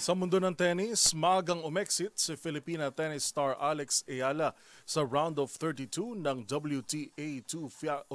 Sa mundo ng tennis, maagang umexit si Filipina tennis star Alex Ayala sa round of 32 ng WTA 250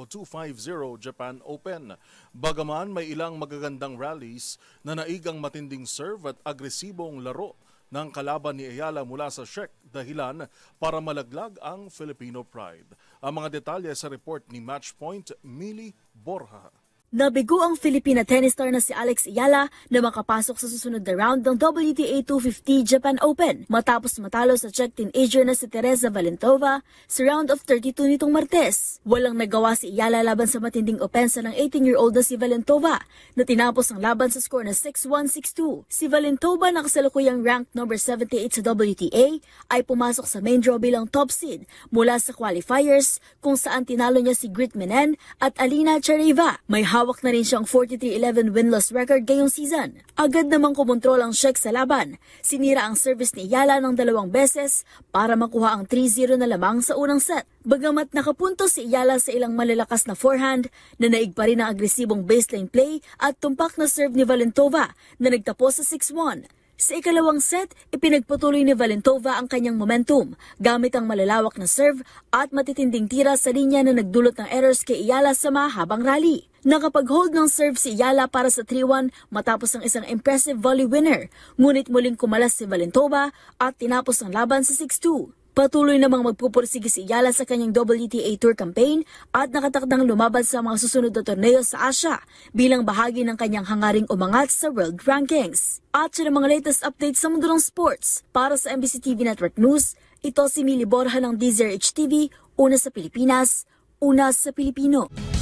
Japan Open. Bagaman may ilang magagandang rallies na naigang matinding serve at agresibong laro ng kalaban ni Ayala mula sa Czech dahilan para malaglag ang Filipino pride. Ang mga detalye sa report ni Matchpoint, Mili Borja. Nabigo ang Filipina tennis star na si Alex Ayala na makapasok sa susunod na round ng WTA 250 Japan Open matapos matalo sa Czech teenager na si Teresa Valentova sa round of 32 nitong Martes. Walang nagawa si Ayala laban sa matinding opensa ng 18-year-old na si Valentova na tinapos ang laban sa score na 6-1, 6-2. Si Valentova na kasalukuyang ranked number 78 sa WTA ay pumasok sa main draw bilang top seed mula sa qualifiers kung saan tinalo niya si Grit Menen at Alina Chareva. May hawak na rin siyang 43-11 win-loss record ngayong season. Agad namang kumontrol ang Czech sa laban. Sinira ang service ni Ayala ng 2 beses para makuha ang 3-0 na lamang sa unang set. Bagamat nakapunto si Ayala sa ilang malalakas na forehand, nanaig pa rin ang agresibong baseline play at tumpak na serve ni Valentova na nagtapos sa 6-1. Sa ikalawang set, ipinagpatuloy ni Valentova ang kanyang momentum gamit ang malalawak na serve at matitinding tira sa linya na nagdulot ng errors kay Ayala sa mahabang rally. Nakapag-hold ng serve si Ayala para sa 3-1 matapos ang isang impressive volley winner, ngunit muling kumalas si Valentova at tinapos ang laban sa 6-2. Patuloy namang magpupursige si Ayala sa kanyang WTA Tour campaign at nakatakdang lumaban sa mga susunod na torneo sa Asia bilang bahagi ng kanyang hangaring umangat sa world rankings. At sa mga latest updates sa mundo ng sports, para sa MBC TV Network News, ito si Mili Borja ng DZRH TV, una sa Pilipinas, una sa Pilipino.